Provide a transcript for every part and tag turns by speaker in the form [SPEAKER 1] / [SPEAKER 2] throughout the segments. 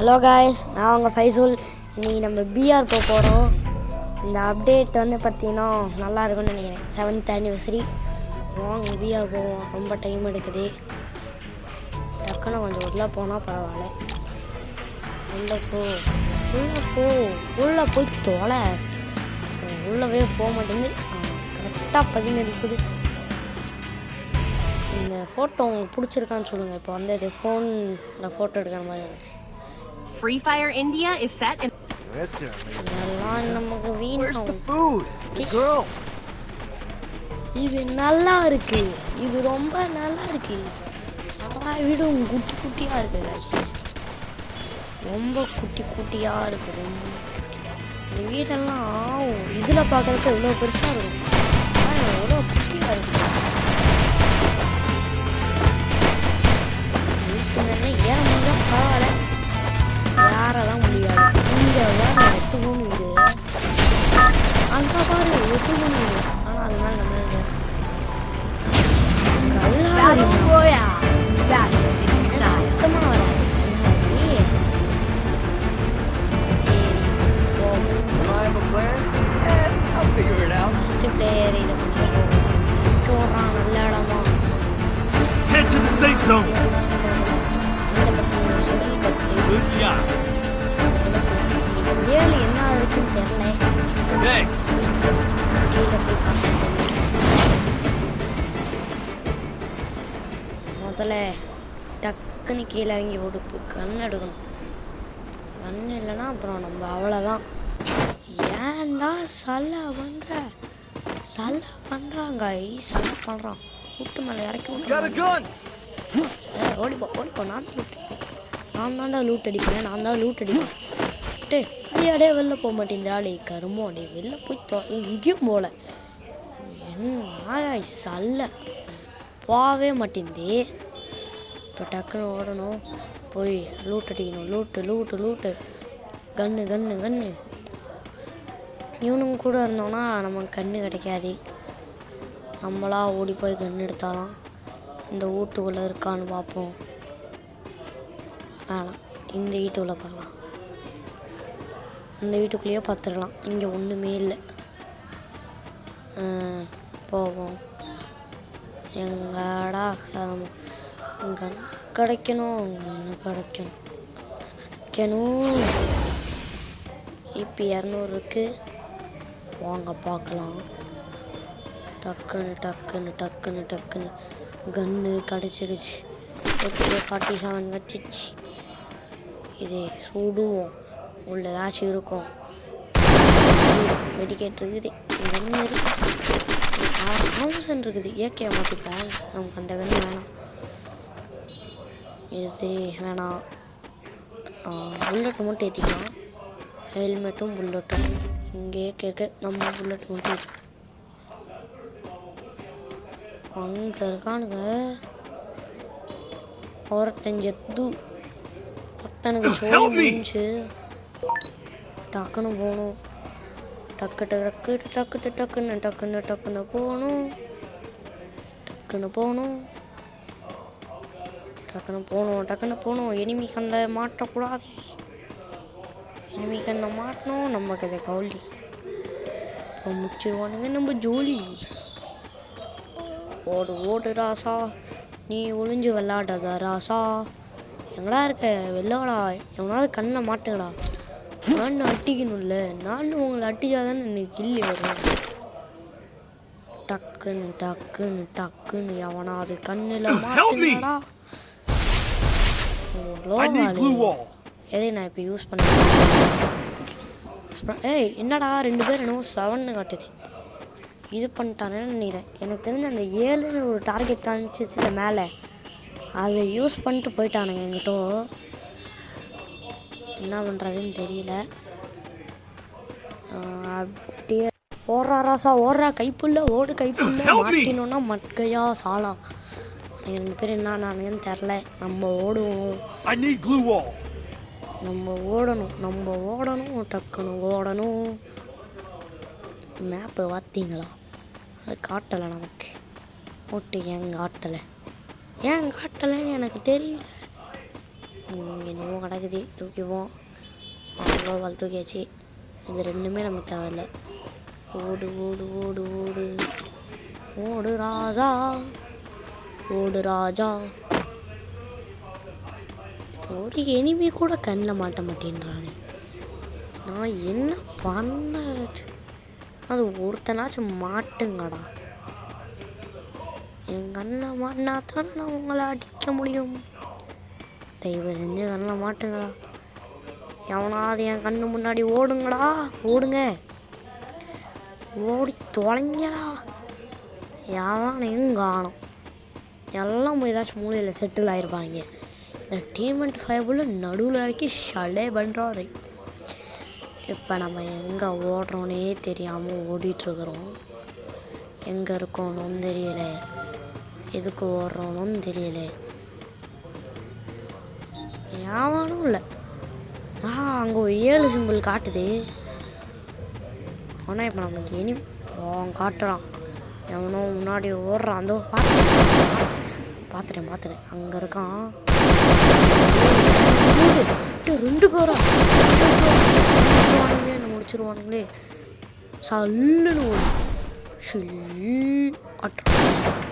[SPEAKER 1] Hello guys, நான் உங்கள் ஃபைசூல். இன்றைக்கி நம்ம பிஆர் போக போகிறோம். இந்த அப்டேட் வந்து பார்த்திங்கன்னா நல்லா இருக்கும்னு நினைக்கிறேன். 7th anniversary. வாங்க பிஆர் போவோம். ரொம்ப டைம் எடுக்குது. டக்குன்னு கொஞ்சம் உள்ளே போனால் பரவாயில்ல. உள்ளே போய் தொலை. உள்ளவே போக மாட்டேங்குது. கரெக்டாக 17 இருக்குது. இந்த ஃபோட்டோ உங்களுக்கு பிடிச்சிருக்கான்னு சொல்லுங்கள். இப்போ வந்து இது ஃபோனில் ஃபோட்டோ எடுக்கிற மாதிரி இருக்குது.
[SPEAKER 2] Free Fire India is set in.
[SPEAKER 3] Yes, sir.
[SPEAKER 1] நமக்கு
[SPEAKER 3] Where's the food? The girl.
[SPEAKER 1] இது நல்லா இருக்கு. இது ரொம்ப நல்லா இருக்கு. வீடும் குட்டி குட்டியா இருக்கு guys. ரொம்ப குட்டி குட்டியா இருக்கு. இந்த வீடெல்லாம் இதுல பார்க்கறதுக்கு எவ்வளோ பெருசா இருக்கும். எவ்வளோ குட்டியா இருக்கு. ஏற முடிஞ்சா பரவாயில்ல. யாரெல்லாம் முடியாது. இங்கே வேறு 8 மூணு வீடு. அங்கே பாரு 8 மூணு வீடு. ஆனால் அது மேலே நம்ம கல்லாரி சுத்தமாக வராது. கல்லாரி சரி போகும். ஃபஸ்ட்டு பிளேயர் இதை பண்ணி போவோம். எனக்கு வர்றான் நல்ல இடமா.
[SPEAKER 3] Head to the safe zone.
[SPEAKER 1] சுழல் கட்டு.
[SPEAKER 3] Good job.
[SPEAKER 1] ஏழு என்ன இருக்குன்னு தெரியல.
[SPEAKER 3] Thanks.
[SPEAKER 1] கீழே போய் பார்க்க முதல்ல டக்குன்னு கீழே இறங்கி ஓடுப்பு. கண் எடுக்கணும். கண் இல்லைன்னா அப்புறம் நம்ம அவ்வளோதான். ஏன்டா சல்லை பண்ணுறாங்க. சல்லை பண்ணுறான். கூட்டு மேலே இறக்கி விட்டுறான். ஓடிப்போ. நான் தான்டா லூட் அடிப்பேன். அடியே வெளில போக மாட்டேன். ஆளே கருமோ அடே வெளில போய் எங்கேயும் போகல. என்ன சல்ல போகவே மாட்டேங்குது. இப்போ டக்குன்னு ஓடணும். போய் லூட் அடிக்கணும். லூட்டு கன்று. இவனுங்க கூட இருந்தோன்னா நமக்கு கன்று கிடைக்காது. நம்மளா ஓடி போய் கன்று எடுத்தாலாம். இந்த வீட்டுக்குள்ளே இருக்கான்னு பார்ப்போம். வேணாம், இந்த வீட்டுக்குள்ளே பார்க்கலாம். அந்த வீட்டுக்குள்ளேயே பார்த்துடலாம். இங்கே ஒன்றுமே இல்லை. போவோம். எங்கடா கிடைக்கணும். இப்போ 200 இருக்கு. வாங்க பார்க்கலாம். டக்குன்னு கன்று கிடச்சிடுச்சு. ஓகே 47 வச்சிச்சு. இது சுடுவோம். உள்ள ஏதாச்சும் இருக்கும். மெடிக்கேட் இருக்குது. கன்று இருக்குது. ஆம்சன் இருக்குது. ஏகே மாற்றிப்பேன். நமக்கு அந்த கன்று வேணாம். இது வேணாம். புல்லட்டு மட்டும் ஏற்றிக்கலாம். ஹெல்மெட்டும் புல்லட்டும் இங்கே இருக்கு. நம்ம புல்லட் மட்டும் ஏற்றிக்கலாம். அங்கே இருக்கானுங்க. ஒருத்தஞ்சு ஒருத்தனுக்கு சோழி முடிஞ்சு. டக்குன்னு போகணும். டக்குன்னு போகணும். எனிமி கண்ணில் மாட்டக்கூடாது. எனிமி கண்ணில் மாட்டணும். நமக்கு அதை கவுளி இப்போ முடிச்சிருவானுங்க. நம்ம ஜோலி. ஓடு ராசா. நீ ஒளிஞ்சு விளாடாதா ராசா. எங்கடா இருக்க வெள்ளாடா. எவனாவது கண்ணை மாட்டுங்கடா. நான் அட்டிக்கணும்ல. நானும் உங்களை அட்டிச்சாதானே எனக்கு கில்லி வரும். டக்குன்னு எவனாவது கண்ணில் மாட்டுங்கடா. எதை நான் இப்போ யூஸ் பண்ணேன். என்னடா 2 பேர் என்னவோ 7 காட்டுது. இது பண்ணிட்டானேன்னு நினைக்கிறேன். எனக்கு தெரிஞ்ச அந்த 7ன்னு ஒரு டார்கெட் காமிச்சிச்சுல மேலே, அதை யூஸ் பண்ணிட்டு போயிட்டானுங்க. எங்கிட்ட என்ன பண்ணுறதுன்னு தெரியல. அப்படியே ஓடுறா ராசா ஓடுறா. கைப்புள்ள மாட்டினோன்னா மட்கையா சாலா. 2 பேர் என்ன நானுங்கன்னு தெரில. நம்ம ஓடணும். டக்குன்னு ஓடணும். மேப்பை பார்த்தீங்களா? அது காட்டலை நமக்கு. ஓட்டு ஏன் காட்டலைன்னு எனக்கு தெரியல. என்னவோ கிடக்குது, தூக்கிப்போம். அவ்வளோ தூக்கியாச்சு. இது ரெண்டுமே நமக்கு தேவையில்லை. ஓடு ஓடு ஓடு ஓடு ஓடு ராஜா, ஓடு ராஜா. ஒரு எனிமி கூட கண்ணில் மாட்ட மாட்டேன்றானே. நான் என்ன பண்ணது? அது ஒருத்தனாச்சும் மாட்டுங்கடா. என் கண்ணில் மாட்டினா தான் நான் உங்களை அடிக்க முடியும். தயவு செஞ்சு கண்ணில் மாட்டுங்களா. எவனாவது என் கண்ணு முன்னாடி ஓடுங்கடா, ஓடுங்க, ஓடி தொலைங்கடா. எவனையும் காணும். எல்லாம் ஏதாச்சும் மூலையில் செட்டில் ஆகிருப்பாங்க. இந்த டீமெண்ட் 5 நடுவில் இறக்கி ஷலே பண்ணுறாரு. இப்போ நம்ம எங்கே ஓடுறோன்னே தெரியாமல் ஓடிட்டுருக்குறோம். எங்கே இருக்கோன்னு தெரியல, எதுக்கு ஓடுறோன்னு தெரியல. யாவனும் இல்லை. அங்கே ஒரு 7 சிம்பிள் காட்டுது. ஆனால் இப்போ நம்மளுக்கு காட்டுறான். எவனோ முன்னாடி ஓடுறான். அந்த பார்த்துட்டேன் அங்கே இருக்கான். 2 பேரா முடிச்சிருவானுங்களே. சல்லுன்னு ஓடி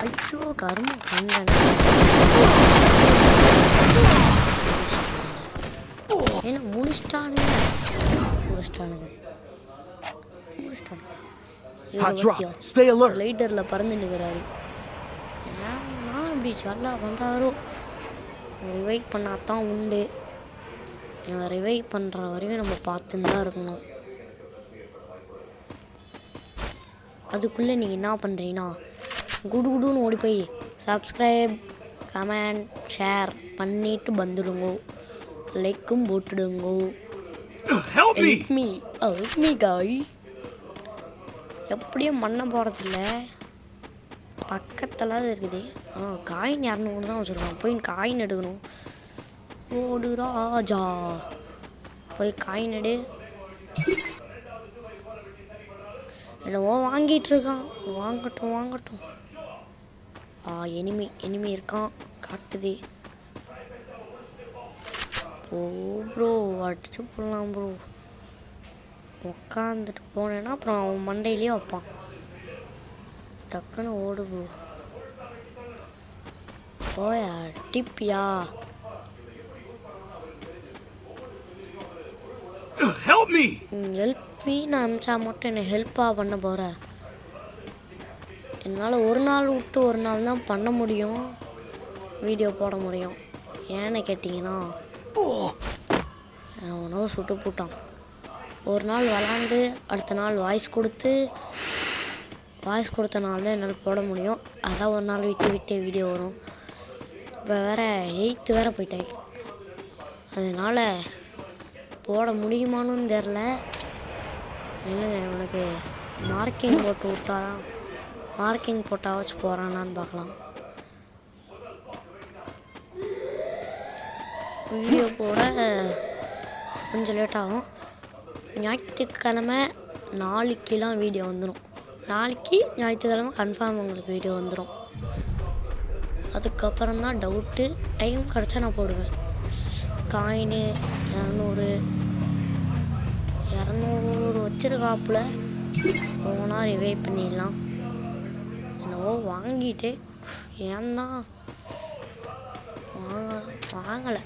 [SPEAKER 1] ஐயோ கரும கண்டன். ஏன்னா முடிச்சிட்டானுங்க.
[SPEAKER 3] Stay alert.
[SPEAKER 1] லைட்டரில் பறந்து நிற்கிறாரு. ஏன்னா இப்படி சல்லா பண்ணுறாரோ. ரிவைவ் பண்ணாதான் உண்டு. இவன் ரிவைவ் பண்ணுற வரைக்கும் நம்ம பார்த்துன்னு தான் இருக்கணும். அதுக்குள்ளே நீங்கள் என்ன பண்ணுறீங்கன்னா குடுன்னு ஓடி போய் சப்ஸ்கிரைப், கமெண்ட், ஷேர் பண்ணிட்டு வந்துடுங்கோ. லைக்கும் போட்டுடுங்கோ. ஹெல்ப் மீ காய். எப்படியும் பண்ண போகிறதில்ல, பக்கத்தில் இருக்குது. ஆனால் காயின் 200 தான் வச்சுருக்கோம். போய் காயின் எடுக்கணும். ஓடு ராஜா, போய் காயின் எடு. என்னவோ வாங்கிட்டு இருக்கான். வாங்கட்டும். எனிமி இருக்கான் காட்டுது. ஓ ப்ரோ, அடிச்சு போடலாம் ப்ரோ. உக்காந்துட்டு போனேன்னா அப்புறம் அவன் மண்டையிலேயே வைப்பான். டக்குன்னு ஓடு ப்ரோ. போயா டிப்பியா.
[SPEAKER 3] Help me.
[SPEAKER 1] ஹெல்ப் மீன்னு அனுப்பிச்சா மட்டும் என்னை ஹெல்ப்பாக பண்ண போகிற? என்னால் ஒரு நாள் விட்டு ஒரு நாள் தான் பண்ண முடியும், வீடியோ போட முடியும். ஏன்னு கேட்டிங்கன்னா அவனோ சுட்டு போட்டான். ஒரு நாள் விளாண்டு அடுத்த நாள் வாய்ஸ் கொடுத்தனால தான் என்னால் போட முடியும். அதான் ஒரு நாள் விட்டு வீடியோ வரும். இப்போ வேறு 8th வேறு போயிட்டேன். அதனால் போட முடியுமான்னு தெரில. இல்லைங்க, இவனுக்கு மார்க்கிங் போட்டால் வச்சு போகிறானான்னு பார்க்கலாம். வீடியோ போட கொஞ்சம் லேட் ஆகும். ஞாயிற்றுக்கிழமை நாளைக்கெலாம் வீடியோ வந்துடும். ஞாயிற்றுக்கிழமை கன்ஃபார்ம் உங்களுக்கு வீடியோ வந்துடும். அதுக்கப்புறம் தான் டவுட்டு. டைம் கிடச்சா நான் போடுவேன். காயினு 200 வச்சிருக்காப்புல. போனால் ரிவைவ் பண்ணிடலாம். என்னவோ வாங்கிட்டு ஏன்தான் வாங்கலை.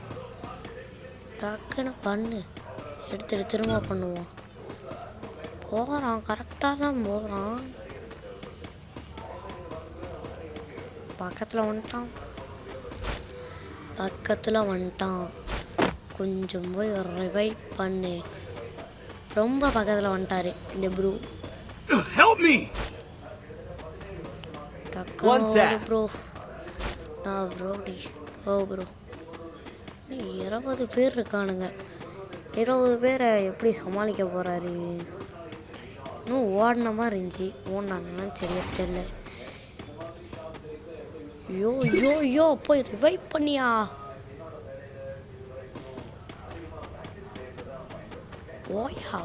[SPEAKER 1] டக்குன்னு பண்ணு, எடுத்துட்டு திரும்ப பண்ணுவோம். போகிறான், கரெக்டாக தான் போகிறான். பக்கத்தில் வந்துட்டான். கொஞ்சம் போய் ரிவைவ் பண்ணு. ரொம்ப பக்கத்தில் வந்துட்டாரு இந்த ப்ரோ. ப்ரோ ப்ரோ 20 பேர் இருக்கானுங்க. 20 பேரை எப்படி சமாளிக்க போகிறாரு? இன்னும் ஓடின மாதிரி இருந்துச்சு. ஓடினாங்கன்னா சரியா தெரியல. ஐயோ போய் ரிவைவ் பண்ணியா. ஓயா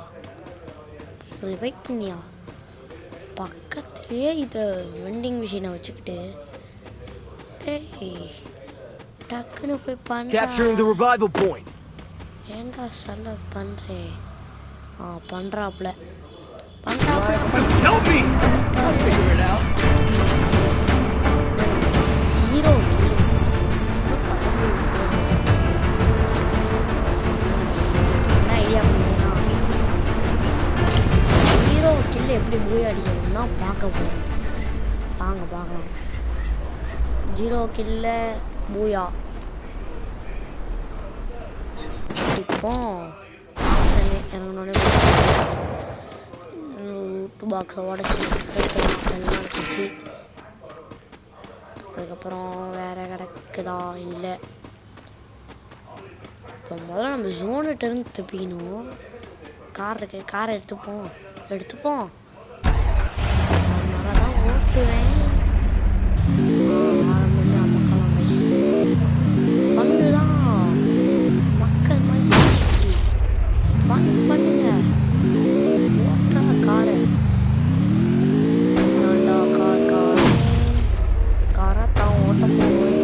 [SPEAKER 1] ரிவைவ் பண்ணியா. பக்கத்துலேயே இதை வெண்டிங் மிஷினை வச்சுக்கிட்டு டக்குன்னு போய்
[SPEAKER 3] Capturing the
[SPEAKER 1] பண்ணுறேன்.
[SPEAKER 3] revival point.
[SPEAKER 1] ஏண்டா சொல்ல பண்ணுறேன். பண்ணுறாப்புல
[SPEAKER 3] Help me! I'll figure it out.
[SPEAKER 1] 0 கில். என்ன ஐடியா பண்ணீங்கன்னா 0 கில் எப்படி பூய் அடிக்கிறதுன்னு தான் பார்க்க போகிறோம். வாங்க பார்க்கலாம். 0 கில்ல பூயா இப்போ இறங்கினோடனே லூட் பாக்ஸை உடச்சி எல்லாம் அடிச்சிச்சு. அதுக்கப்புறம் வேறு கிடக்குதா இல்லை. இப்போ முதல்ல நம்ம ஜோனுகிட்டேருந்து தப்பிக்கணும். கார் இருக்கு, காரை எடுத்துப்போம். அதனால தான் ஓட்டுவேன். ஆரம்பிச்சு அம்மக்கலாம் கைஸ். ஃபன்னு தான், மக்கள் மாதிரி ஃபன் பண்ணுங்க. ஓட்டுறா காரை. நான்டா காரை தான் ஓட்ட போகிறேன்.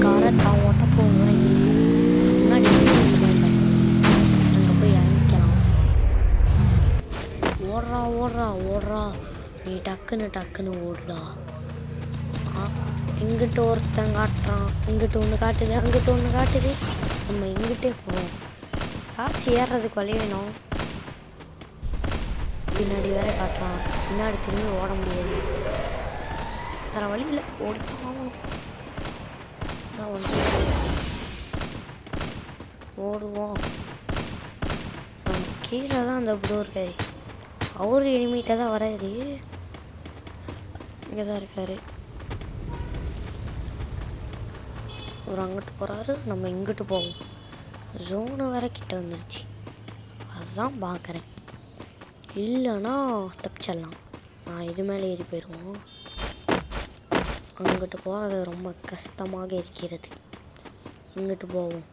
[SPEAKER 1] காரை தான் ஓட்ட போகிறேன். முன்னாடி அங்கே போய் இறங்கிக்கலாம். ஓடுறா நீ டக்குன்னு ஓடுடா. இங்கிட்ட ஒருத்தன் காட்டுறான், இங்கிட்ட ஒன்று காட்டுது, அங்கிட்ட ஒன்று காட்டுது. நம்ம இங்கிட்டே போவோம். காட்சி ஏறுறதுக்கு வழி வேணும். பின்னாடி வேற காட்டுறான், பின்னாடி திரும்பி ஓட முடியாது. வேற வழி இல்லை, ஓடித்தான் ஓடுவோம். நம்ம கீழே தான் அந்த ப்ரோ இருக்காரு. அவரு எனிமீட்டாக தான் வராது. இங்கே தான் இருக்காரு. அவர் அங்கிட்டு போகிறாரு, நம்ம இங்கிட்டு போவோம். ஜோனு வேற கிட்ட வந்துருச்சு. அதுதான் பார்க்குறேன். இல்லைன்னா தப்பிச்சிடலாம். இது மேலே ஏறி போயிடுவோம். அங்கிட்டு போகிறது ரொம்ப கஷ்டமாக இருக்கிறது. இங்கிட்டு போவோம்.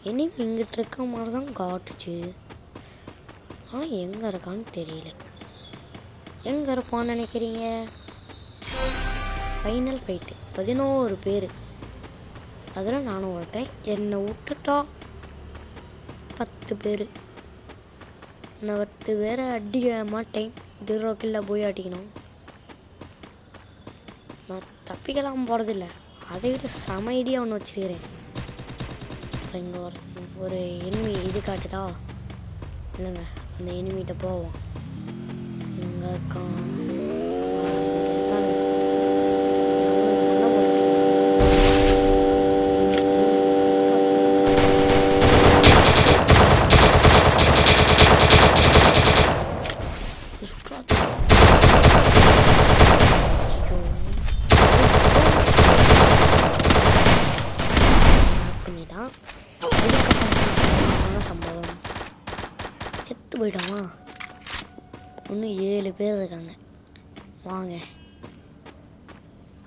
[SPEAKER 1] இனிமே இங்கிட்டு இருக்க மாதிரி தான் காட்டுச்சு. ஆனால் எங்கே இருக்கான்னு தெரியல. எங்கே இருப்பான்னு நினைக்கிறீங்க? ஃபைனல் ஃபைட்டு 11 பேர். அதில் நானும் ஒருத்தன். என்னை விட்டுட்டா 10 பேர். நான் 10 பேரை அடிக்க மாட்டேன். 0 கில்ல போய் அடிக்கணும். நான் தப்பிக்கலாம் போகிறதில்ல. அதை விட செம ஐடியா ஒன்று வச்சுருக்கிறேன். இப்போ இங்கே ஒரு எனிமி இது காட்டுதா? இல்லைங்க, அந்த எனிமிகிட்ட போவோம். இங்கே இருக்கான். சம்பவம் செத்து போயிட்டாமா. இன்னும் 7 பேர் இருக்காங்க. வாங்க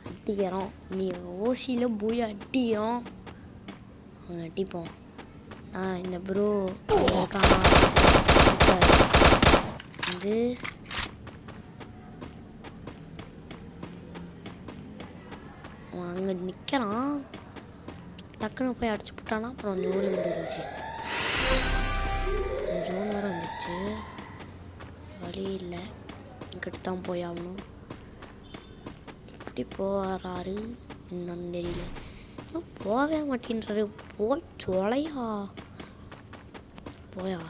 [SPEAKER 1] அடிக்கிறோம். நீ ஓசியில் போய் அடிக்கிறோம். அவங்க அடிப்போம். இந்த ப்ரோ இருக்கானா வந்து அவன் அங்கே நிற்கிறான். டக்குன்னு போய் அடிச்சு போட்டானா அப்புறம் ஜோனு முடிஞ்சிச்சு. ஜோன் வேறு வந்துச்சு. வழி இல்லை, இங்கிட்டு தான் போய் ஆகணும். இப்படி போகிறாரு என்னன்னு தெரியல. போகவே மாட்டேன்றாரு. போய் போயா.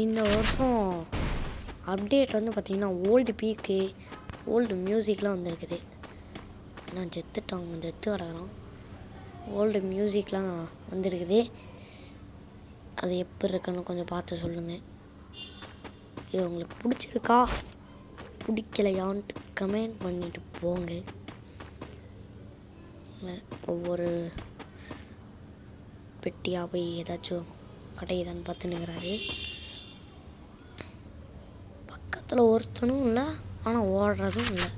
[SPEAKER 1] இந்த வருஷம் அப்டேட் வந்து பார்த்திங்கன்னா ஓல்டு பீக்கு, ஓல்டு மியூசிக்லாம் வந்துருக்குது. நான் செத்து கிடக்குறோம். ஓல்டு மியூசிக்லாம் வந்துருக்குது. அது எப்படி இருக்குன்னு கொஞ்சம் பார்த்து சொல்லுங்கள். இது உங்களுக்கு பிடிச்சிருக்கா பிடிக்கலையான்ட்டு கமெண்ட் பண்ணிட்டு போங்க. ஒவ்வொரு பெட்டியாக போய் ஏதாச்சும் கிடைக்குதான்னு பார்த்துன்னுக்கிறாரு. பக்கத்தில் ஒருத்தனும் இல்லை, ஆனால் ஓடுறதும் இல்லை.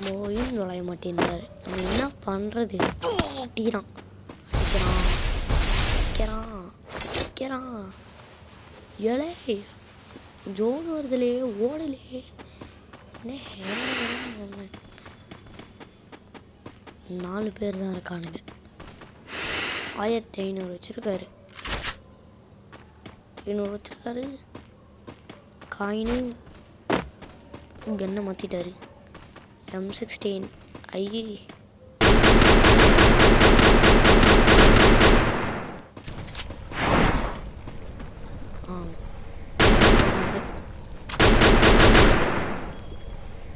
[SPEAKER 1] போயும் நுழைய மாட்டேன்றாரு. நம்ம என்ன பண்ணுறது? அடிக்கிறான். ஏழை ஜோன் வருதுலே, ஓடலே. நாலு பேர் தான் இருக்கானுங்க. 1500 வச்சுருக்காரு. 200 வச்சுருக்காரு. காயினு கன்னை மாற்றிட்டாரு. M16 ஐயே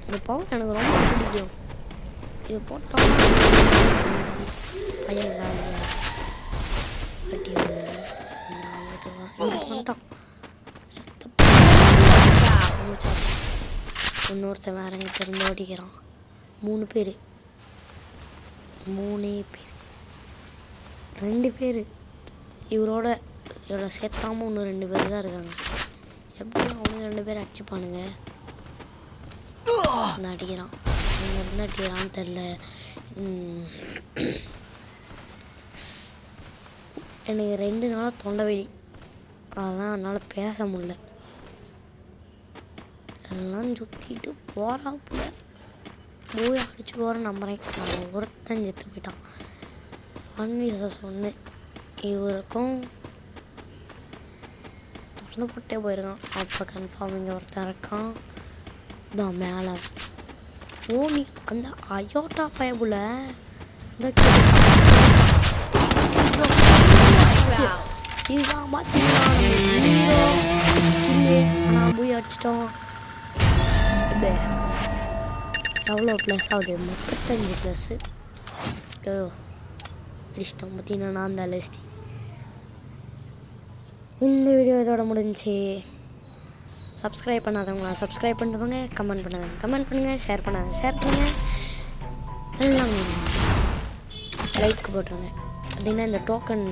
[SPEAKER 1] இந்த பவர் எனக்கு ரொம்ப பிடிக்கும். இது போட்டோம்னா பையன் வேலையா கட்டி வந்துட்டான். சத்தப்பாச்சு. இன்னொருத்தன் வேற எங்கே திறந்து ஓடிக்கிறான். 3 பேர் 2 பேர் இவரோட சேர்த்தாமல் இன்னும் 2 பேர் தான் இருக்காங்க. எப்படியும் அவங்க 2 பேர் அடிச்சுப்பானுங்க. அடிக்கிறான். இங்கே இருந்து அடிக்கிறான்னு தெரில. எனக்கு 2 நாளாக தொண்டைவலி. அதெல்லாம் என்னால் பேச முடியல. எல்லாம் சுற்றிட்டு போகிறாப்புல போய் அடிச்சுடுவாருன்னு நம்புகிறேன். நான் ஒருத்தன் செத்து போயிட்டான். 1v1 இவருக்கும் திறந்து போட்டே போயிருக்கான். அப்போ கன்ஃபார்ம் இங்கே ஒருத்தன் இருக்கான். தான் மேலே நீ அந்த அயோட்டா பயபுல இதுதான் பார்த்தீங்கன்னா ஆனால் போய் அடிச்சிட்டோம். எவ்வளோ ப்ளஸ் ஆகுது? 35 ப்ளஸ்ஸு. அடிச்சிட்டோம் பார்த்தீங்கன்னா நான் அந்த லிஸ்டி. இந்த வீடியோ இதோட முடிஞ்சு. சப்ஸ்கிரைப் பண்ணாதவங்களா சப்ஸ்கிரைப் பண்ணிட்டு போங்க. கமெண்ட் பண்ணாதவங்க கமெண்ட் பண்ணுங்கள். ஷேர் பண்ணாதவங்க ஷேர் பண்ணுங்கள். எல்லாம் லைக் போட்டுருங்க. அப்படின்னா இந்த டோக்கன்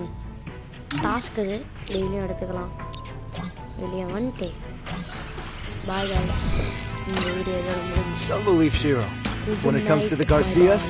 [SPEAKER 1] டாஸ்க்கு டெய்லியும் எடுத்துக்கலாம். வெளியே வந்துட்டு பாய் காய்ஸ். இந்த வீடியோ இதோட முடிஞ்சு.
[SPEAKER 3] Don't believe Shiro. When it comes to the Garcias,